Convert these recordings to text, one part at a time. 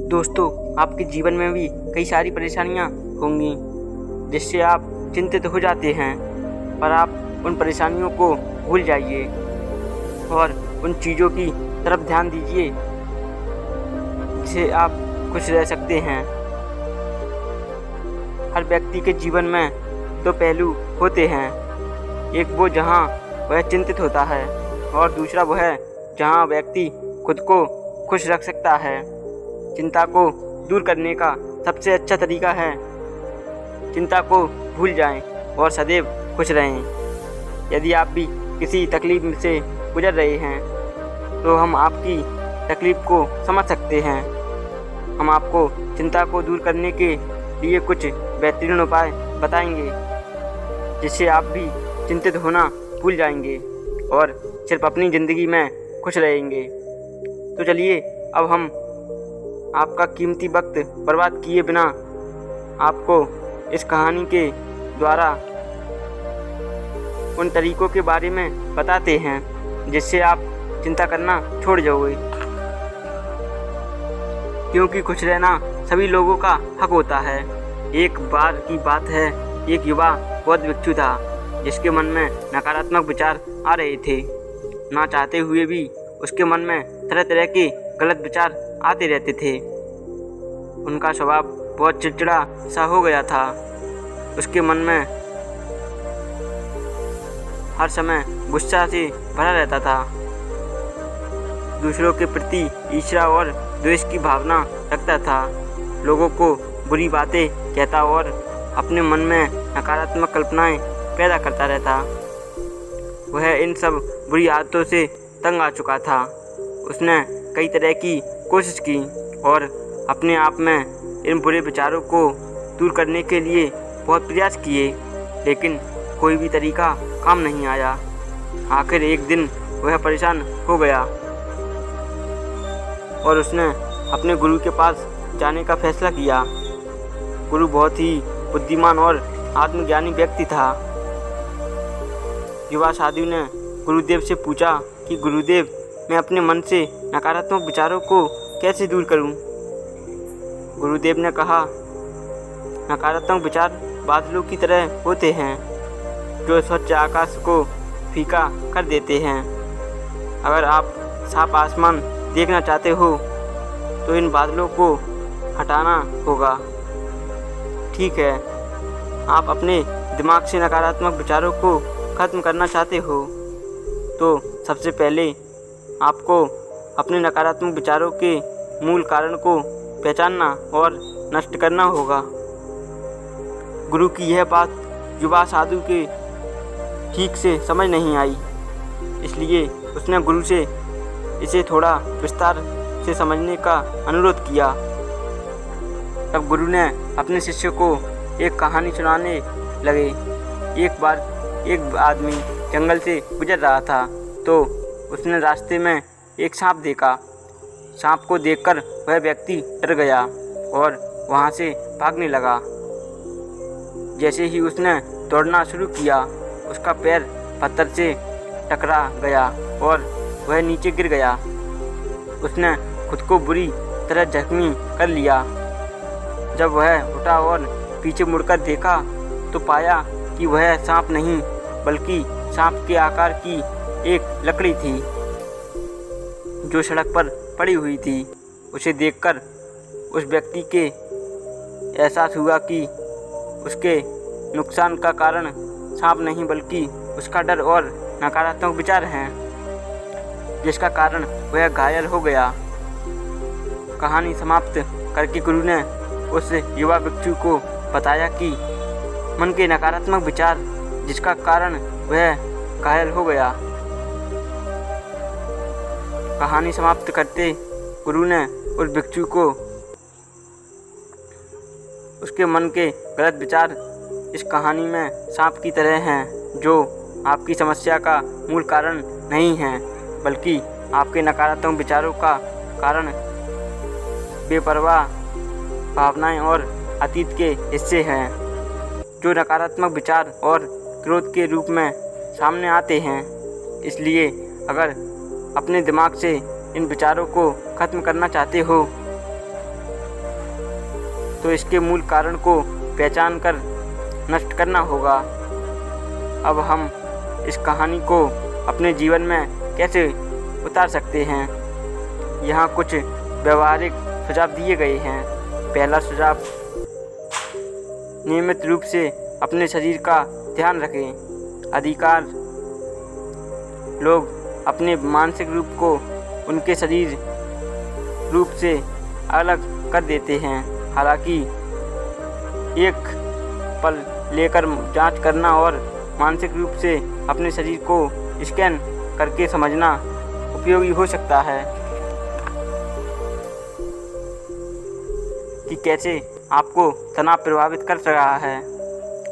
दोस्तों, आपके जीवन में भी कई सारी परेशानियां होंगी जिससे आप चिंतित हो जाते हैं, पर आप उन परेशानियों को भूल जाइए और उन चीज़ों की तरफ ध्यान दीजिए जिससे आप खुश रह सकते हैं। हर व्यक्ति के जीवन में दो पहलू होते हैं, एक वो जहां वह चिंतित होता है और दूसरा वह जहां व्यक्ति खुद को खुश रख सकता है। चिंता को दूर करने का सबसे अच्छा तरीका है चिंता को भूल जाएं और सदैव खुश रहें। यदि आप भी किसी तकलीफ से गुजर रहे हैं तो हम आपकी तकलीफ को समझ सकते हैं। हम आपको चिंता को दूर करने के लिए कुछ बेहतरीन उपाय बताएंगे जिससे आप भी चिंतित होना भूल जाएंगे और सिर्फ अपनी ज़िंदगी में खुश रहेंगे। तो चलिए अब हम आपका कीमती वक्त बर्बाद किए बिना आपको इस कहानी के द्वारा उन तरीकों के बारे में बताते हैं जिससे आप चिंता करना छोड़ जाओगे, क्योंकि खुश रहना सभी लोगों का हक होता है। एक बार की बात है, एक युवा बौद्ध भिक्षु था जिसके मन में नकारात्मक विचार आ रहे थे। ना चाहते हुए भी उसके मन में तरह तरह के गलत विचार आते रहते थे। उनका स्वभाव बहुत चिड़चिड़ा सा हो गया था। उसके मन में हर समय गुस्सा से भरा रहता था। दूसरों के प्रति ईर्ष्या और द्वेष की भावना रखता था। लोगों को बुरी बातें कहता और अपने मन में नकारात्मक कल्पनाएं पैदा करता रहता। वह इन सब बुरी आदतों से तंग आ चुका था। उसने कई तरह की कोशिश की और अपने आप में इन बुरे विचारों को दूर करने के लिए बहुत प्रयास किए, लेकिन कोई भी तरीका काम नहीं आया। आखिर एक दिन वह परेशान हो गया और उसने अपने गुरु के पास जाने का फैसला किया। गुरु बहुत ही बुद्धिमान और आत्मज्ञानी व्यक्ति था। युवा साधु ने गुरुदेव से पूछा कि गुरुदेव, मैं अपने मन से नकारात्मक विचारों को कैसे दूर करूं? गुरुदेव ने कहा, नकारात्मक विचार बादलों की तरह होते हैं जो स्वच्छ आकाश को फीका कर देते हैं। अगर आप साफ आसमान देखना चाहते हो तो इन बादलों को हटाना होगा। ठीक है, आप अपने दिमाग से नकारात्मक विचारों को ख़त्म करना चाहते हो तो सबसे पहले आपको अपने नकारात्मक विचारों के मूल कारण को पहचानना और नष्ट करना होगा। गुरु की यह बात युवा साधु के ठीक से समझ नहीं आई, इसलिए उसने गुरु से इसे थोड़ा विस्तार से समझने का अनुरोध किया। तब गुरु ने अपने शिष्य को एक कहानी सुनाने लगे। एक बार एक आदमी जंगल से गुजर रहा था तो उसने रास्ते में एक सांप देखा। सांप को देखकर वह व्यक्ति डर गया और वहाँ से भागने लगा। जैसे ही उसने दौड़ना शुरू किया, उसका पैर पत्थर से टकरा गया और वह नीचे गिर गया। उसने खुद को बुरी तरह जख्मी कर लिया। जब वह उठा और पीछे मुड़कर देखा तो पाया कि वह सांप नहीं बल्कि सांप के आकार की एक लकड़ी थी जो सड़क पर पड़ी हुई थी। उसे देखकर उस व्यक्ति के एहसास हुआ कि उसके नुकसान का कारण सांप नहीं बल्कि उसका डर और नकारात्मक विचार हैं, जिसका कारण वह घायल हो गया। कहानी समाप्त करके गुरु ने उस युवा भिक्षु को बताया कि मन के नकारात्मक विचार जिसका कारण वह घायल हो गया। कहानी समाप्त करते गुरु ने उस भिक्षु को उसके मन के गलत विचार इस कहानी में सांप की तरह हैं जो आपकी समस्या का मूल कारण नहीं हैं बल्कि आपके नकारात्मक विचारों का कारण बेपरवाह भावनाएं और अतीत के हिस्से हैं जो नकारात्मक विचार और क्रोध के रूप में सामने आते हैं। इसलिए अगर अपने दिमाग से इन विचारों को ख़त्म करना चाहते हो तो इसके मूल कारण को पहचान कर नष्ट करना होगा। अब हम इस कहानी को अपने जीवन में कैसे उतार सकते हैं, यहाँ कुछ व्यवहारिक सुझाव दिए गए हैं। पहला सुझाव, नियमित रूप से अपने शरीर का ध्यान रखें। अधिकार लोग अपने मानसिक रूप को उनके शरीर रूप से अलग कर देते हैं। हालांकि एक पल लेकर जांच करना और मानसिक रूप से अपने शरीर को स्कैन करके समझना उपयोगी हो सकता है कि कैसे आपको तनाव प्रभावित कर रहा है।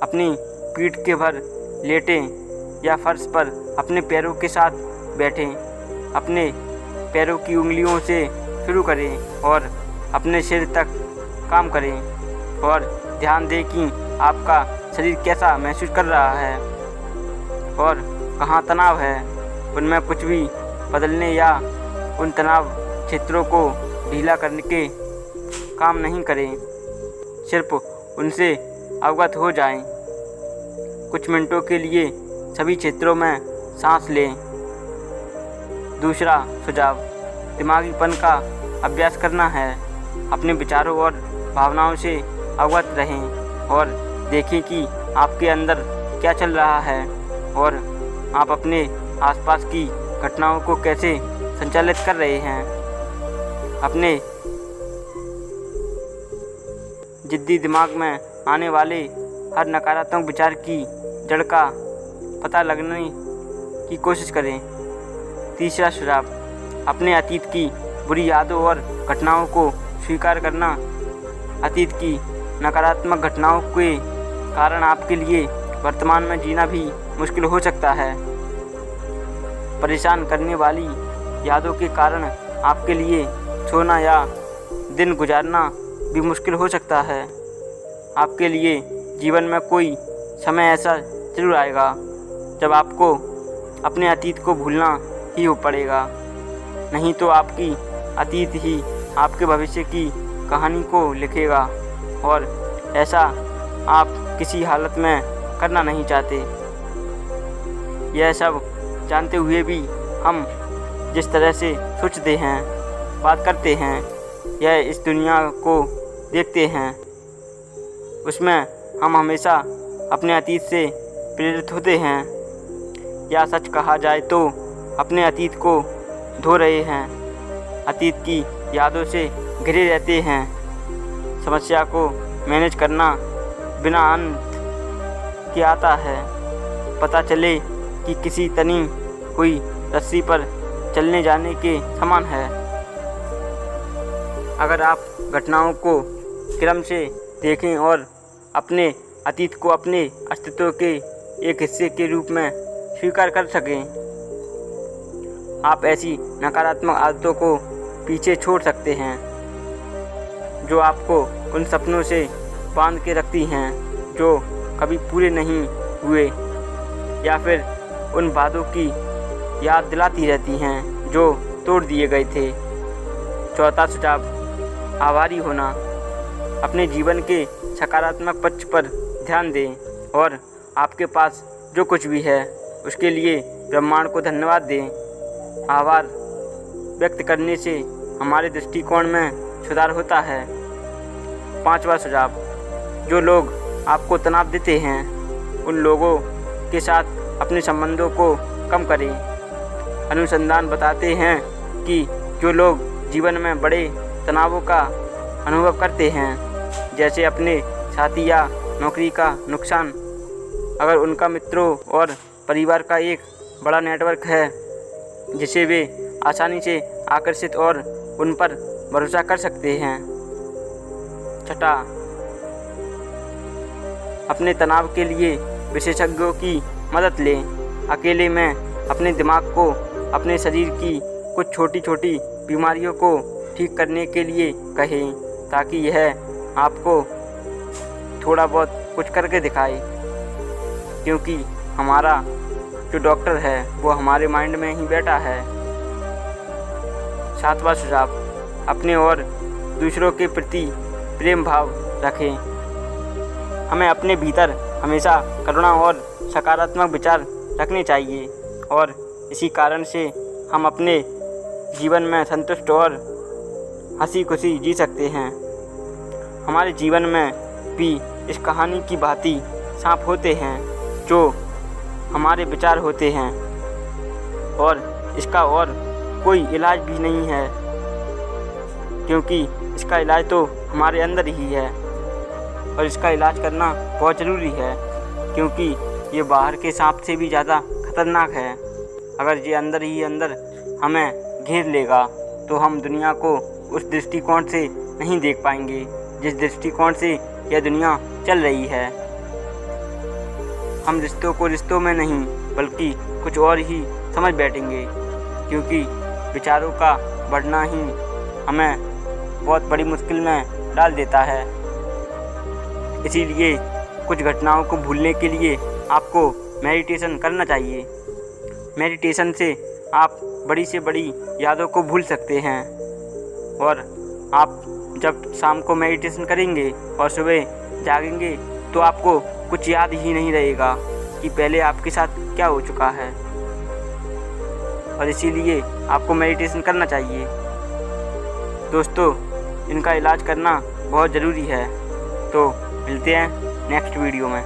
अपनी पीठ के भर लेटें या फर्श पर अपने पैरों के साथ बैठें। अपने पैरों की उंगलियों से शुरू करें और अपने सिर तक काम करें और ध्यान दें कि आपका शरीर कैसा महसूस कर रहा है और कहाँ तनाव है। उनमें कुछ भी बदलने या उन तनाव क्षेत्रों को ढीला करने के काम नहीं करें, सिर्फ उनसे अवगत हो जाएं। कुछ मिनटों के लिए सभी क्षेत्रों में सांस लें। दूसरा सुझाव, दिमागीपन का अभ्यास करना है। अपने विचारों और भावनाओं से अवगत रहें और देखें कि आपके अंदर क्या चल रहा है और आप अपने आसपास की घटनाओं को कैसे संचालित कर रहे हैं। अपने जिद्दी दिमाग में आने वाले हर नकारात्मक विचार की जड़ का पता लगाने की कोशिश करें। तीसरा सुझाव, अपने अतीत की बुरी यादों और घटनाओं को स्वीकार करना। अतीत की नकारात्मक घटनाओं के कारण आपके लिए वर्तमान में जीना भी मुश्किल हो सकता है। परेशान करने वाली यादों के कारण आपके लिए सोना या दिन गुजारना भी मुश्किल हो सकता है। आपके लिए जीवन में कोई समय ऐसा जरूर आएगा जब आपको अपने अतीत को भूलना ही हो पड़ेगा। नहीं तो आपकी अतीत ही आपके भविष्य की कहानी को लिखेगा और ऐसा आप किसी हालत में करना नहीं चाहते। यह सब जानते हुए भी हम जिस तरह से सोचते हैं, बात करते हैं, यह इस दुनिया को देखते हैं, उसमें हम हमेशा अपने अतीत से प्रेरित होते हैं या सच कहा जाए तो अपने अतीत को धो रहे हैं, अतीत की यादों से घिरे रहते हैं। समस्या को मैनेज करना बिना अंत के आता है। पता चले कि किसी तनी हुई रस्सी पर चलने जाने के समान है। अगर आप घटनाओं को क्रम से देखें और अपने अतीत को अपने अस्तित्व के एक हिस्से के रूप में स्वीकार कर सकें, आप ऐसी नकारात्मक आदतों को पीछे छोड़ सकते हैं जो आपको उन सपनों से बांध के रखती हैं जो कभी पूरे नहीं हुए, या फिर उन वादों की याद दिलाती रहती हैं जो तोड़ दिए गए थे। चौथा सुझाव, आभारी होना। अपने जीवन के सकारात्मक पक्ष पर ध्यान दें और आपके पास जो कुछ भी है उसके लिए ब्रह्मांड को धन्यवाद दें। आभार व्यक्त करने से हमारे दृष्टिकोण में सुधार होता है। पांचवा सुझाव, जो लोग आपको तनाव देते हैं उन लोगों के साथ अपने संबंधों को कम करें। अनुसंधान बताते हैं कि जो लोग जीवन में बड़े तनावों का अनुभव करते हैं, जैसे अपने साथी या नौकरी का नुकसान, अगर उनका मित्रों और परिवार का एक बड़ा नेटवर्क है जिसे वे आसानी से आकर्षित और उन पर भरोसा कर सकते हैं। छठा, अपने तनाव के लिए विशेषज्ञों की मदद लें। अकेले में अपने दिमाग को अपने शरीर की कुछ छोटी छोटी बीमारियों को ठीक करने के लिए कहें ताकि यह आपको थोड़ा बहुत कुछ करके दिखाए, क्योंकि हमारा जो डॉक्टर है वो हमारे माइंड में ही बैठा है। सातवां सुझाव, अपने और दूसरों के प्रति प्रेम भाव रखें। हमें अपने भीतर हमेशा करुणा और सकारात्मक विचार रखने चाहिए और इसी कारण से हम अपने जीवन में संतुष्ट और हंसी खुशी जी सकते हैं। हमारे जीवन में भी इस कहानी की भांति सांप होते हैं जो हमारे विचार होते हैं और इसका और कोई इलाज भी नहीं है, क्योंकि इसका इलाज तो हमारे अंदर ही है और इसका इलाज करना बहुत ज़रूरी है, क्योंकि ये बाहर के सांप से भी ज़्यादा खतरनाक है। अगर ये अंदर ही अंदर हमें घेर लेगा तो हम दुनिया को उस दृष्टिकोण से नहीं देख पाएंगे जिस दृष्टिकोण से यह दुनिया चल रही है। हम रिश्तों को रिश्तों में नहीं बल्कि कुछ और ही समझ बैठेंगे, क्योंकि विचारों का बढ़ना ही हमें बहुत बड़ी मुश्किल में डाल देता है। इसीलिए कुछ घटनाओं को भूलने के लिए आपको मेडिटेशन करना चाहिए। मेडिटेशन से आप बड़ी से बड़ी यादों को भूल सकते हैं और आप जब शाम को मेडिटेशन करेंगे और सुबह जागेंगे तो आपको कुछ याद ही नहीं रहेगा कि पहले आपके साथ क्या हो चुका है। और इसीलिए आपको मेडिटेशन करना चाहिए। दोस्तों, इनका इलाज करना बहुत ज़रूरी है। तो मिलते हैं नेक्स्ट वीडियो में।